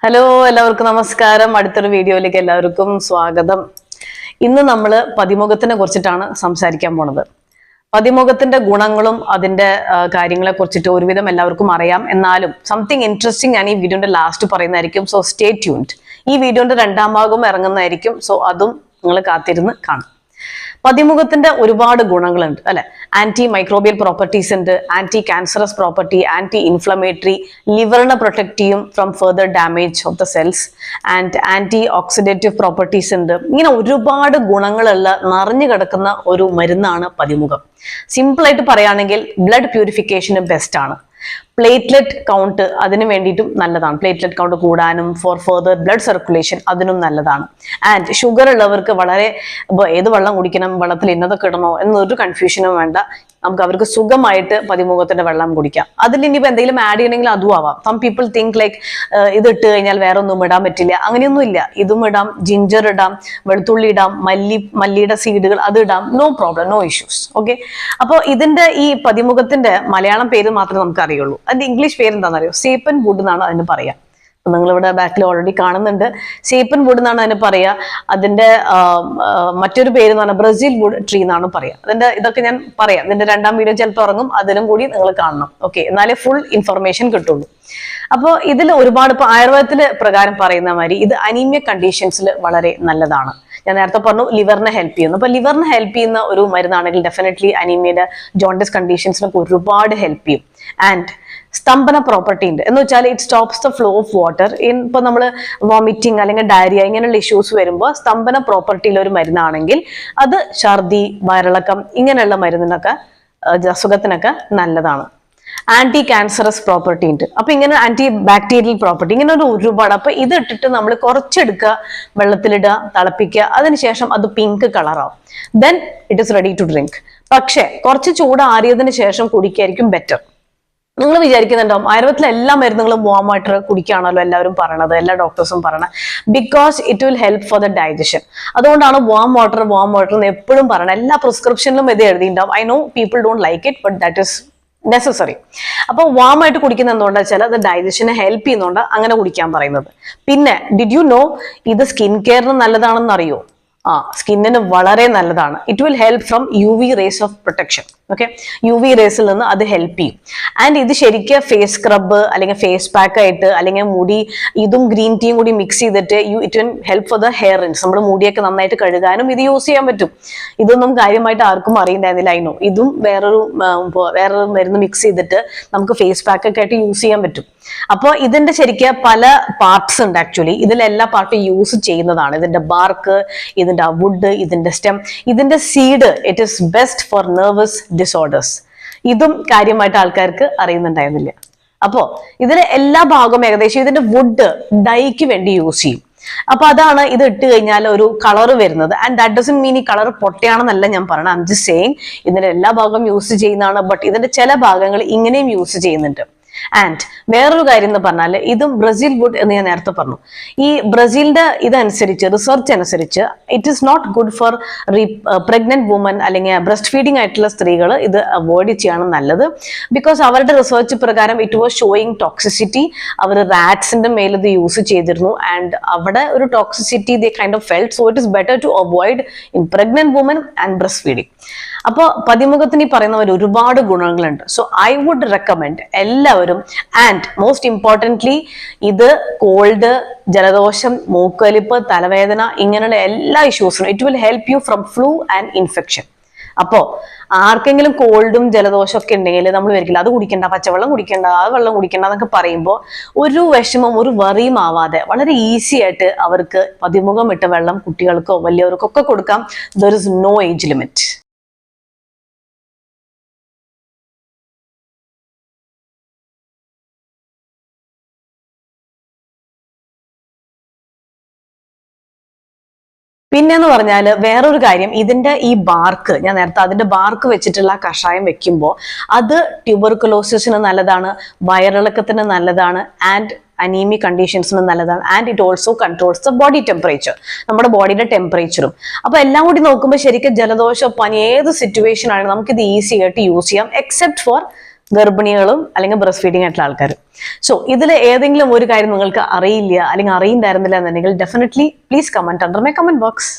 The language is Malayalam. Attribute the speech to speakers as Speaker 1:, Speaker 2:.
Speaker 1: ഹലോ, എല്ലാവർക്കും നമസ്കാരം. അടുത്തൊരു വീഡിയോയിലേക്ക് എല്ലാവർക്കും സ്വാഗതം. ഇന്ന് നമ്മൾ പതിമുഖത്തിനെ കുറിച്ചിട്ടാണ് സംസാരിക്കാൻ പോണത്. പതിമുഖത്തിന്റെ ഗുണങ്ങളും അതിന്റെ കാര്യങ്ങളെ കുറിച്ചിട്ട് ഒരുവിധം എല്ലാവർക്കും അറിയാം. എന്നാലും സംതിങ് ഇൻട്രസ്റ്റിംഗ് ഞാൻ ഈ വീഡിയോന്റെ ലാസ്റ്റ് പറയുന്നതായിരിക്കും. So stay tuned. ഈ വീഡിയോന്റെ രണ്ടാം ഭാഗം ഇറങ്ങുന്നതായിരിക്കും. സോ അതും നിങ്ങൾ കാത്തിരുന്ന് കാണും. പതിമുഖത്തിന്റെ ഒരുപാട് ഗുണങ്ങളുണ്ട് അല്ലെ. ആന്റി മൈക്രോബിയൽ പ്രോപ്പർട്ടീസ് ഉണ്ട്, anti cancerous property, anti inflammatory, ലിവറിനെ പ്രൊട്ടക്ട് ചെയ്യും from further damage of the cells, and anti oxidative properties ഉണ്ട്. ഇങ്ങനെ ഒരുപാട് ഗുണങ്ങളുള്ള നിറഞ്ഞു കിടക്കുന്ന ഒരു മരുന്നാണ് പതിമുഖം. സിമ്പിൾ ആയിട്ട് പറയുകയാണെങ്കിൽ ബ്ലഡ് പ്യൂരിഫിക്കേഷന് ബെസ്റ്റ് ആണ്. പ്ലേറ്റ്ലെറ്റ് കൗണ്ട് അതിന് വേണ്ടിയിട്ടും നല്ലതാണ്. പ്ലേറ്റ്ലെറ്റ് കൗണ്ട് കൂടാനും ഫോർ ഫെർദർ ബ്ലഡ് സർക്കുലേഷൻ അതിനും നല്ലതാണ്. ആൻഡ് ഷുഗർ ഉള്ളവർക്ക് വളരെ ഏത് വെള്ളം കുടിക്കണം, വെള്ളത്തിൽ ഇന്നതൊക്കെ ഇടണോ എന്നൊരു കൺഫ്യൂഷനും വേണ്ട. നമുക്ക് അവർക്ക് സുഖമായിട്ട് പതിമുഖത്തിന്റെ വെള്ളം കുടിക്കാം. അതിൽ ഇനിയിപ്പോൾ എന്തെങ്കിലും ആഡ് ചെയ്യണമെങ്കിൽ അതും ആവാം. സം പീപ്പിൾ തിങ്ക് ലൈക്ക് ഇത് ഇട്ട് കഴിഞ്ഞാൽ വേറെ ഒന്നും ഇടാൻ പറ്റില്ല. അങ്ങനെയൊന്നും ഇല്ല. ഇതും ഇടാം, ജിഞ്ചർ ഇടാം, വെളുത്തുള്ളി ഇടാം, മല്ലിയുടെ സീഡുകൾ അത് ഇടാം. No problem, no issues. Okay. അപ്പോൾ ഇതിന്റെ ഈ പതിമുഖത്തിന്റെ മലയാളം പേര് മാത്രമേ നമുക്ക് അറിയുള്ളൂ. അതിന്റെ ഇംഗ്ലീഷ് പേര് എന്താണെന്നറിയോ? സേപ്പൻ വുഡ് എന്നാണ് അതിന് പറയാ. നിങ്ങളിവിടെ ബാക്കിൽ ഓൾറെഡി കാണുന്നുണ്ട്. സേപ്പൻ വുഡ് എന്നാണ് അതിന് പറയുക. അതിന്റെ മറ്റൊരു പേര് എന്ന് പറഞ്ഞാൽ ബ്രസീൽ വുഡ് ട്രീ എന്നാണ് പറയുക. ഇതൊക്കെ ഞാൻ പറയാം. ഇതിന്റെ രണ്ടാം വീഡിയോ ചിലപ്പോൾ ഇറങ്ങും, അതിലും കൂടി നിങ്ങൾ കാണണം. ഓക്കെ, എന്നാലേ ഫുൾ ഇൻഫർമേഷൻ കിട്ടുള്ളൂ. അപ്പോൾ ഇതിൽ ഒരുപാട് ഇപ്പൊ ആയുർവേദത്തില് പ്രകാരം പറയുന്ന മാതിരി ഇത് അനീമിയ കണ്ടീഷൻസിൽ വളരെ നല്ലതാണ്. ഞാൻ നേരത്തെ പറഞ്ഞു ലിവറിനെ ഹെൽപ്പ് ചെയ്യുന്നു. അപ്പൊ ലിവറിനെ ഹെൽപ്പ് ചെയ്യുന്ന ഒരു മരുന്നാണെങ്കിൽ ഡെഫിനറ്റ്ലി അനീമിയയുടെ ജോണ്ടിസ് കണ്ടീഷൻസിനൊക്കെ ഒരുപാട് ഹെൽപ്പ് ചെയ്യും. ആൻഡ് സ്തംഭന പ്രോപ്പർട്ടി ഉണ്ട് എന്ന് വെച്ചാൽ it stops the flow of water. ഇപ്പൊ നമ്മൾ വോമിറ്റിംഗ് അല്ലെങ്കിൽ ഡയറിയ ഇങ്ങനെയുള്ള ഇഷ്യൂസ് വരുമ്പോൾ സ്തംഭന പ്രോപ്പർട്ടിയിലെ ഒരു മരുന്നാണെങ്കിൽ അത് ഛർദി, വയറിളക്കം ഇങ്ങനെയുള്ള മരുന്നിനൊക്കെ അസുഖത്തിനൊക്കെ നല്ലതാണ്. ആന്റി ക്യാൻസറസ് പ്രോപ്പർട്ടി ഉണ്ട്. അപ്പൊ ഇങ്ങനെ ആന്റി ബാക്ടീരിയൽ പ്രോപ്പർട്ടി ഇങ്ങനെ ഒരുപാട്. അപ്പൊ ഇത് ഇട്ടിട്ട് നമ്മൾ കുറച്ചെടുക്കുക, വെള്ളത്തിലിടുക, തിളപ്പിക്കുക, അതിനുശേഷം അത് പിങ്ക് കളറാവും. Then it is ready to drink. പക്ഷെ കുറച്ച് ചൂടാറിയതിനു ശേഷം കുടിക്കായിരിക്കും ബെറ്റർ. നിങ്ങൾ വിചാരിക്കുന്നുണ്ടാവും ആയുർവേദത്തിലെ എല്ലാ മരുന്നുകളും വാം വാട്ടർ കുടിക്കുകയാണല്ലോ എല്ലാവരും പറയണത്, എല്ലാ ഡോക്ടേഴ്സും പറയണത്. Because it will help for the digestion. അതുകൊണ്ടാണ് വാം വാട്ടർ എന്ന് എപ്പോഴും പറയണത്. എല്ലാ പ്രിസ്ക്രിപ്ഷനിലും ഇത് എഴുതിയിട്ടുണ്ടാവും. I know people don't like it, but that is necessary. അപ്പൊ വാം ആയിട്ട് കുടിക്കുന്ന എന്തുകൊണ്ടാ വെച്ചാൽ അത് ഡൈജഷനെ ഹെൽപ്പ് ചെയ്യുന്നുണ്ട് അങ്ങനെ കുടിക്കാൻ പറയുന്നത്. പിന്നെ ഡിഡ് യു നോ ഇത് സ്കിൻ കെയറിന് നല്ലതാണെന്ന് അറിയോ? സ്കിന്നിന് വളരെ നല്ലതാണ്. It will help from UV rays of protection. Okay, UV റേസിൽ നിന്ന് അത് ഹെൽപ്പ് ചെയ്യും. ആൻഡ് ഇത് ശരിക്കും ഫേസ് സ്ക്രബ് അല്ലെങ്കിൽ ഫേസ് പാക്ക് ആയിട്ട് അല്ലെങ്കിൽ മുടി ഇതും ഗ്രീൻ ടീയും കൂടി മിക്സ് ചെയ്തിട്ട് it will help for the hair rinse. നമ്മുടെ മുടിയൊക്കെ നന്നായിട്ട് കഴുകാനും ഇത് യൂസ് ചെയ്യാൻ പറ്റും. ഇതൊന്നും കാര്യമായിട്ട് ആർക്കും അറിയണ്ടായിരുന്നില്ല. അതിനോ ഇതും വേറൊരു മരുന്ന് മിക്സ് ചെയ്തിട്ട് നമുക്ക് ഫേസ് പാക്ക് ഒക്കെ ആയിട്ട് യൂസ് ചെയ്യാൻ പറ്റും. അപ്പോൾ ഇതിന്റെ ശരിക്കും പല പാർട്സ് ഉണ്ട്. ആക്ച്വലി ഇതിലെല്ലാ പാർട്ടും യൂസ് ചെയ്യുന്നതാണ്. ഇതിന്റെ ബാർക്ക്, ഇതിന്റെ വുഡ്, ഇതിന്റെ സ്റ്റെം, ഇതിന്റെ seed. It is best for nervous disorders. ഇതും കാര്യമായിട്ട് ആൾക്കാർക്ക് അറിയുന്നുണ്ടായിരുന്നില്ല. അപ്പോ ഇതിലെ എല്ലാ ഭാഗവും ഏകദേശം ഇതിന്റെ വുഡ് ഡൈക്ക് വേണ്ടി യൂസ് ചെയ്യും. അപ്പൊ അതാണ് ഇത് ഇട്ട് കഴിഞ്ഞാൽ ഒരു കളർ വരുന്നത്. ആൻഡ് ദാറ്റ് ഡസന്റ് മീൻ ഈ കളർ പൊട്ടയാണെന്നല്ല ഞാൻ പറയണത്. ഐ ആം ജസ്റ്റ് സേയിങ് ഇതിന്റെ എല്ലാ ഭാഗവും യൂസ് ചെയ്യുന്നതാണ്. ബട്ട് ഇതിന്റെ ചില ഭാഗങ്ങൾ ഇങ്ങനെയും യൂസ് ചെയ്യുന്നുണ്ട്. ആൻഡ് വേറൊരു കാര്യം എന്ന് പറഞ്ഞാൽ ഇതും ബ്രസീൽ വുഡ് എന്ന് ഞാൻ നേരത്തെ പറഞ്ഞു. ഈ ബ്രസീലിന്റെ ഇതനുസരിച്ച് റിസർച്ച് അനുസരിച്ച് it is not good for pregnant woman അല്ലെങ്കിൽ ബ്രസ്റ്റ് ഫീഡിങ് ആയിട്ടുള്ള സ്ത്രീകൾ ഇത് അവോയ്ഡ് ചെയ്യാണ് നല്ലത്. ബിക്കോസ് അവരുടെ റിസർച്ച് പ്രകാരം ഇറ്റ് വാസ് ഷോയിങ് ടോക്സിസിറ്റി. അവർ റാറ്റ്സിന്റെ മേൽ ഇത് യൂസ് ചെയ്തിരുന്നു. ആൻഡ് അവിടെ ഒരു toxicity they kind of felt. So it is better to avoid in pregnant women and breastfeeding. അപ്പോൾ പതിമുഖത്തിന് ഈ പറയുന്നവർ ഒരുപാട് ഗുണങ്ങളുണ്ട്. സോ ഐ വുഡ് റെക്കമെൻഡ് എല്ലാവരും. ആൻഡ് മോസ്റ്റ് ഇമ്പോർട്ടൻ്റ്ലി ഇത് കോൾഡ്, ജലദോഷം, മൂക്കൊലിപ്പ്, തലവേദന ഇങ്ങനെയുള്ള എല്ലാ ഇഷ്യൂസിനും it will help you from flu and infection. അപ്പോ ആർക്കെങ്കിലും കോൾഡും ജലദോഷം ഒക്കെ ഉണ്ടെങ്കിൽ നമ്മൾ വിചാരിക്കില്ല അത് കുടിക്കണ്ട, പച്ചവെള്ളം കുടിക്കണ്ട, ആ വെള്ളം കുടിക്കണ്ട എന്നൊക്കെ പറയുമ്പോൾ ഒരു വിഷമം ഒരു വറിയും ആവാതെ വളരെ ഈസി ആയിട്ട് അവർക്ക് പതിമുഖം ഇട്ട വെള്ളം കുട്ടികൾക്കോ വലിയവർക്കോ ഒക്കെ കൊടുക്കാം. There is no age limit. പിന്നെന്ന് പറഞ്ഞാൽ വേറൊരു കാര്യം, ഇതിന്റെ ഈ ബാർക്ക് ഞാൻ നേരത്തെ അതിന്റെ ബാർക്ക് വെച്ചിട്ടുള്ള കഷായം വെക്കുമ്പോൾ അത് ട്യൂബർകുലോസിസിന് നല്ലതാണ്, വയറിളക്കത്തിന് നല്ലതാണ്, ആൻഡ് അനീമിക് കണ്ടീഷൻസിന് നല്ലതാണ്. And it also controls the body temperature, നമ്മുടെ ബോഡിയുടെ ടെമ്പറേച്ചറും. അപ്പൊ എല്ലാം കൂടി നോക്കുമ്പോൾ ശരിക്കും ജലദോഷം, പനി ഏത് സിറ്റുവേഷൻ ആണെങ്കിലും നമുക്കിത് ഈസി ആയിട്ട് യൂസ് ചെയ്യാം. എക്സെപ്റ്റ് ഫോർ ഗർഭിണികളും അല്ലെങ്കിൽ ബ്രസ്റ്റ് ഫീഡിംഗ് ആയിട്ടുള്ള ആൾക്കാർ. സോ ഇതിൽ ഏതെങ്കിലും ഒരു കാര്യം നിങ്ങൾക്ക് അറിയില്ല അല്ലെങ്കിൽ അറിയണ്ടായിരുന്നില്ല എന്നുണ്ടെങ്കിൽ definitely please comment under my comment box.